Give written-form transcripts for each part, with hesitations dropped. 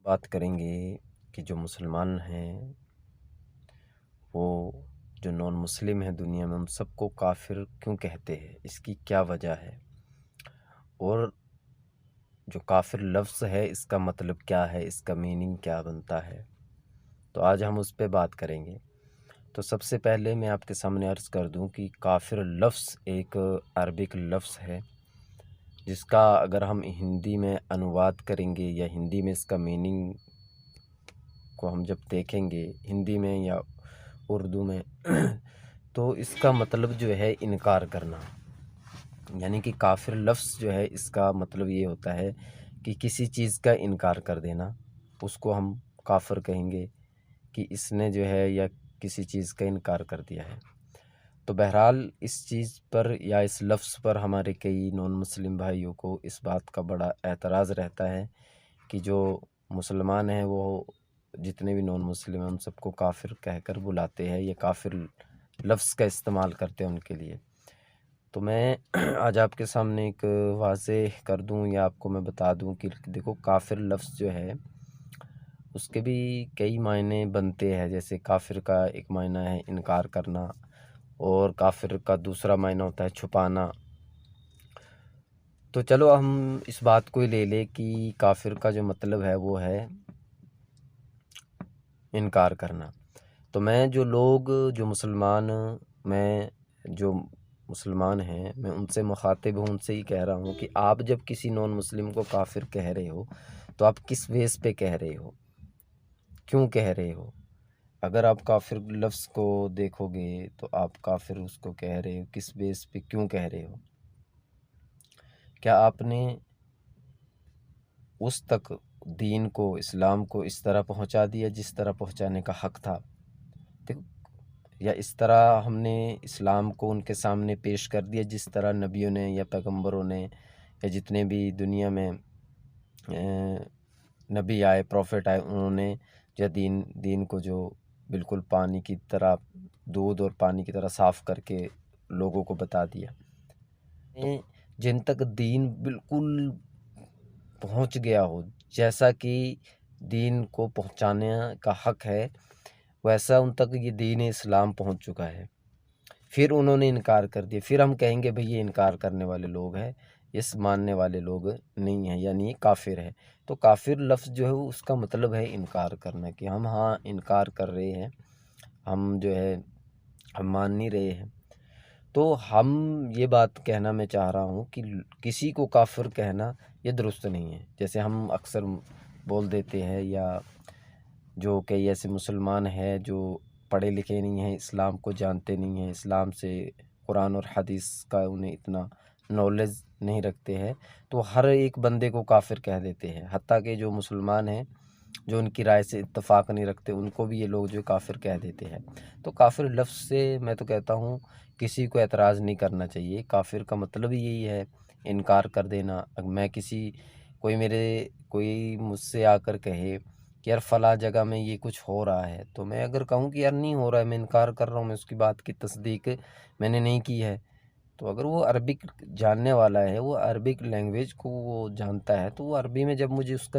بات کریں گے کہ جو مسلمان ہیں وہ جو نان مسلم ہیں دنیا میں ان سب کو کافر کیوں کہتے ہیں، اس کی کیا وجہ ہے، اور جو کافر لفظ ہے اس کا مطلب کیا ہے، اس کا میننگ کیا بنتا ہے۔ تو آج ہم اس پہ بات کریں گے۔ تو سب سے پہلے میں آپ کے سامنے عرض کر دوں کہ کافر لفظ ایک عربک لفظ ہے جس کا اگر ہم ہندی میں انواد کریں گے یا ہندی میں اس کا میننگ کو ہم جب دیکھیں گے ہندی میں یا اردو میں تو اس کا مطلب جو ہے انکار کرنا، یعنی کہ کافر لفظ جو ہے اس کا مطلب یہ ہوتا ہے کہ کسی چیز کا انکار کر دینا، اس کو ہم کافر کہیں گے کہ اس نے جو ہے یا کسی چیز کا انکار کر دیا ہے۔ تو بہرحال اس چیز پر یا اس لفظ پر ہمارے کئی نان مسلم بھائیوں کو اس بات کا بڑا اعتراض رہتا ہے کہ جو مسلمان ہیں وہ جتنے بھی نان مسلم ہیں ان سب کو کافر کہہ کر بلاتے ہیں یا کافر لفظ کا استعمال کرتے ہیں ان کے لیے۔ تو میں آج آپ کے سامنے ایک واضح کر دوں یا آپ کو میں بتا دوں کہ دیکھو کافر لفظ جو ہے اس کے بھی کئی معنی بنتے ہیں، جیسے کافر کا ایک معنی ہے انکار کرنا، اور کافر کا دوسرا معنی ہوتا ہے چھپانا۔ تو چلو ہم اس بات کو ہی لے لیں کہ کافر کا جو مطلب ہے وہ ہے انکار کرنا۔ تو میں جو مسلمان ہیں میں ان سے مخاطب ہوں، ان سے ہی کہہ رہا ہوں کہ آپ جب کسی نان مسلم کو کافر کہہ رہے ہو تو آپ کس بیس پہ کہہ رہے ہو، کیوں کہہ رہے ہو؟ اگر آپ کافر لفظ کو دیکھو گے تو آپ کافر اس کو کہہ رہے ہو کس بیس پہ، کیوں کہہ رہے ہو؟ کیا آپ نے اس تک دین کو، اسلام کو اس طرح پہنچا دیا جس طرح پہنچانے کا حق تھا، یا اس طرح ہم نے اسلام کو ان کے سامنے پیش کر دیا جس طرح نبیوں نے یا پیغمبروں نے یا جتنے بھی دنیا میں نبی آئے، پروفٹ آئے، انہوں نے جو دین کو جو بالکل پانی کی طرح، دودھ اور پانی کی طرح صاف کر کے لوگوں کو بتا دیا۔ جن تک دین بالکل پہنچ گیا ہو، جیسا کہ دین کو پہنچانے کا حق ہے ویسا ان تک یہ دین اسلام پہنچ چکا ہے، پھر انہوں نے انکار کر دیا، پھر ہم کہیں گے بھئی یہ انکار کرنے والے لوگ ہیں، اس ماننے والے لوگ نہیں ہیں، یعنی یہ کافر ہے۔ تو کافر لفظ جو ہے اس کا مطلب ہے انکار کرنا، کہ ہم انکار کر رہے ہیں، ہم جو ہے ہم مان نہیں رہے ہیں۔ تو ہم یہ بات کہنا میں چاہ رہا ہوں کہ کسی کو کافر کہنا یہ درست نہیں ہے، جیسے ہم اکثر بول دیتے ہیں، یا جو کئی ایسے مسلمان ہیں جو پڑھے لکھے نہیں ہیں، اسلام کو جانتے نہیں ہیں، اسلام سے، قرآن اور حدیث کا انہیں اتنا نالج نہیں رکھتے ہیں، تو ہر ایک بندے کو کافر کہہ دیتے ہیں، حتیٰ کہ جو مسلمان ہیں جو ان کی رائے سے اتفاق نہیں رکھتے ان کو بھی یہ لوگ جو کافر کہہ دیتے ہیں۔ تو کافر لفظ سے میں تو کہتا ہوں کسی کو اعتراض نہیں کرنا چاہیے، کافر کا مطلب ہی یہی ہے انکار کر دینا۔ میں کوئی مجھ سے آ کر کہے کہ یار فلاں جگہ میں یہ کچھ ہو رہا ہے، تو میں اگر کہوں کہ یار نہیں ہو رہا ہے، میں انکار کر رہا ہوں، میں اس کی بات کی تصدیق میں نے نہیں کی ہے، تو اگر وہ عربک جاننے والا ہے، وہ عربک لینگویج کو وہ جانتا ہے، تو وہ عربی میں جب مجھے اس کا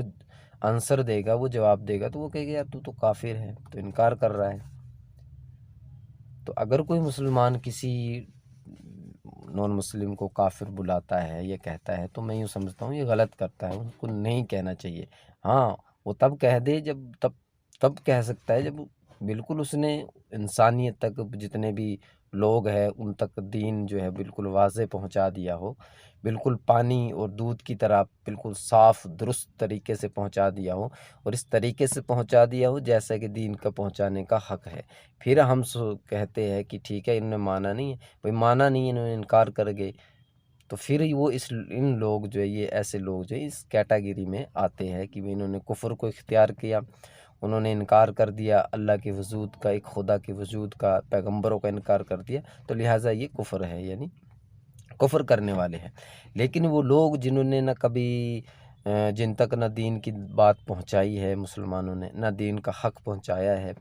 آنسر دے گا، وہ جواب دے گا، تو وہ کہے گا یار تو کافر ہے، تو انکار کر رہا ہے۔ تو اگر کوئی مسلمان کسی نان مسلم کو کافر بلاتا ہے یا کہتا ہے تو میں یوں سمجھتا ہوں یہ غلط کرتا ہے، ان کو نہیں کہنا چاہیے۔ ہاں وہ تب کہہ دے تب کہہ سکتا ہے جب بالکل اس نے انسانیت تک، جتنے بھی لوگ ہیں ان تک دین جو ہے بالکل واضح پہنچا دیا ہو، بالکل پانی اور دودھ کی طرح بالکل صاف درست طریقے سے پہنچا دیا ہو، اور اس طریقے سے پہنچا دیا ہو جیسا کہ دین کا پہنچانے کا حق ہے۔ پھر ہم کہتے ہیں کہ ٹھیک ہے انہوں نے مانا نہیں ہے، بھئی مانا نہیں ہے، انہوں نے انکار کر گئے، تو پھر وہ ان لوگ جو ہے، یہ ایسے لوگ جو ہے اس کیٹاگری میں آتے ہیں کہ انہوں نے کفر کو اختیار کیا، انہوں نے انکار کر دیا اللہ کے وجود کا، ایک خدا کے وجود کا، پیغمبروں کا انکار کر دیا، تو لہٰذا یہ کفر ہے، یعنی کفر کرنے والے ہیں۔ لیکن وہ لوگ جنہوں نے نہ کبھی جن تک نہ دین کی بات پہنچائی ہے مسلمانوں نے، نہ دین کا حق پہنچایا ہے،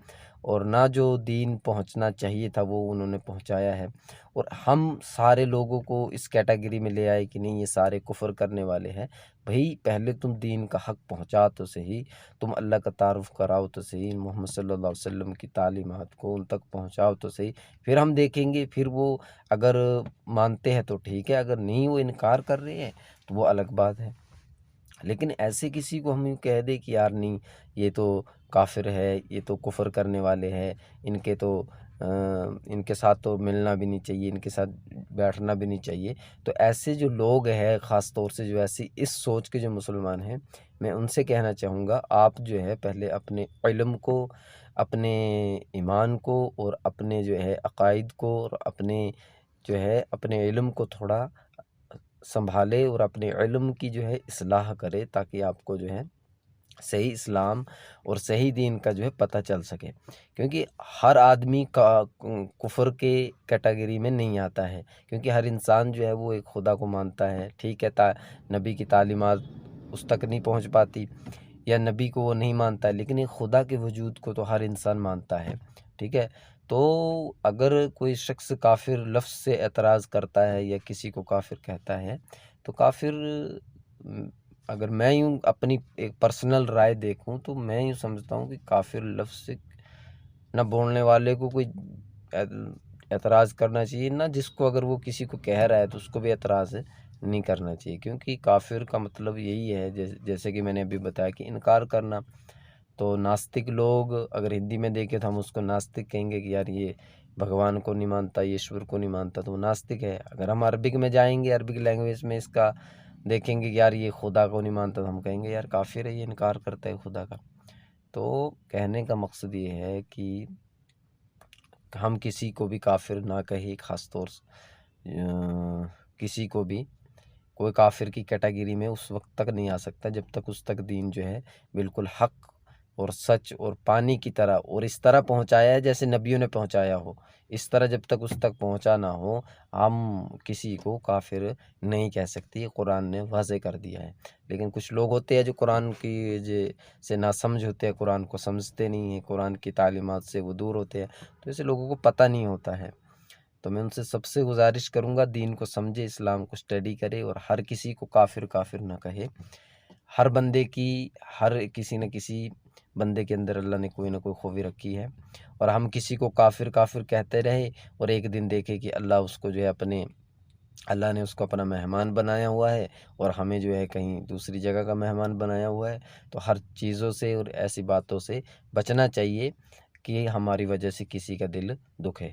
اور نہ جو دین پہنچنا چاہیے تھا وہ انہوں نے پہنچایا ہے، اور ہم سارے لوگوں کو اس کیٹیگری میں لے آئے کہ نہیں یہ سارے کفر کرنے والے ہیں۔ بھئی پہلے تم دین کا حق پہنچا تو صحیح، تم اللہ کا تعارف کراؤ تو صحیح، محمد صلی اللہ علیہ وسلم کی تعلیمات کو ان تک پہنچاؤ تو صحیح، پھر ہم دیکھیں گے، پھر وہ اگر مانتے ہیں تو ٹھیک ہے، اگر نہیں وہ انکار کر رہے ہیں تو وہ الگ بات ہے۔ لیکن ایسے کسی کو ہم یوں کہہ دیں کہ یار نہیں یہ تو کافر ہے، یہ تو کفر کرنے والے ہیں، ان کے ساتھ تو ملنا بھی نہیں چاہیے، ان کے ساتھ بیٹھنا بھی نہیں چاہیے، تو ایسے جو لوگ ہیں، خاص طور سے جو ایسی اس سوچ کے جو مسلمان ہیں، میں ان سے کہنا چاہوں گا آپ جو ہے پہلے اپنے علم کو، اپنے ایمان کو، اور اپنے جو ہے عقائد کو، اور اپنے علم کو تھوڑا سنبھالے، اور اپنے علم کی جو ہے اصلاح کرے، تاکہ آپ کو جو ہے صحیح اسلام اور صحیح دین کا جو ہے پتہ چل سکے، کیونکہ ہر آدمی کا کفر کے کیٹیگری میں نہیں آتا ہے، کیونکہ ہر انسان جو ہے وہ ایک خدا کو مانتا ہے، ٹھیک ہے، نبی کی تعلیمات اس تک نہیں پہنچ پاتی، یا نبی کو وہ نہیں مانتا ہے، لیکن ایک خدا کے وجود کو تو ہر انسان مانتا ہے، ٹھیک ہے۔ تو اگر کوئی شخص کافر لفظ سے اعتراض کرتا ہے یا کسی کو کافر کہتا ہے تو کافر، اگر میں یوں اپنی ایک پرسنل رائے دیکھوں تو میں یوں سمجھتا ہوں کہ کافر لفظ سے نہ بولنے والے کو کوئی اعتراض کرنا چاہیے، نہ جس کو اگر وہ کسی کو کہہ رہا ہے تو اس کو بھی اعتراض نہیں کرنا چاہیے، کیونکہ کافر کا مطلب یہی ہے، جیسے کہ میں نے ابھی بتایا کہ انکار کرنا۔ تو ناستک لوگ اگر ہندی میں دیکھیں تو ہم اس کو ناستک کہیں گے کہ یار یہ بھگوان کو نہیں مانتا، یہ ایشور کو نہیں مانتا، تو وہ ناستک ہے۔ اگر ہم عربک میں جائیں گے، عربک لینگویج میں اس کا دیکھیں گے کہ یار یہ خدا کو نہیں مانتا، تو ہم کہیں گے یار کافر ہے، یہ انکار کرتا ہے خدا کا۔ تو کہنے کا مقصد یہ ہے کہ ہم کسی کو بھی کافر نہ کہیں، خاص طور سے کسی کو بھی کوئی کافر کی کیٹیگری میں اس وقت تک نہیں آ سکتا جب تک اس تک دین جو ہے بالکل حق اور سچ اور پانی کی طرح اور اس طرح پہنچایا ہے جیسے نبیوں نے پہنچایا ہو، اس طرح جب تک اس تک پہنچا نہ ہو ہم کسی کو کافر نہیں کہہ سکتے، یہ قرآن نے واضح کر دیا ہے۔ لیکن کچھ لوگ ہوتے ہیں جو قرآن کی سے ناسمجھ ہوتے ہیں، قرآن کو سمجھتے نہیں ہیں، قرآن کی تعلیمات سے وہ دور ہوتے ہیں، تو ایسے لوگوں کو پتہ نہیں ہوتا ہے۔ تو میں ان سے سب سے گزارش کروں گا دین کو سمجھے، اسلام کو اسٹڈی کرے، اور ہر کسی کو کافر کافر نہ کہے۔ ہر کسی نہ کسی بندے کے اندر اللہ نے کوئی نہ کوئی خوبی رکھی ہے، اور ہم کسی کو کافر کافر کہتے رہے اور ایک دن دیکھے کہ اللہ نے اس کو اپنا مہمان بنایا ہوا ہے، اور ہمیں جو ہے کہیں دوسری جگہ کا مہمان بنایا ہوا ہے۔ تو ہر چیزوں سے اور ایسی باتوں سے بچنا چاہیے کہ ہماری وجہ سے کسی کا دل دکھے۔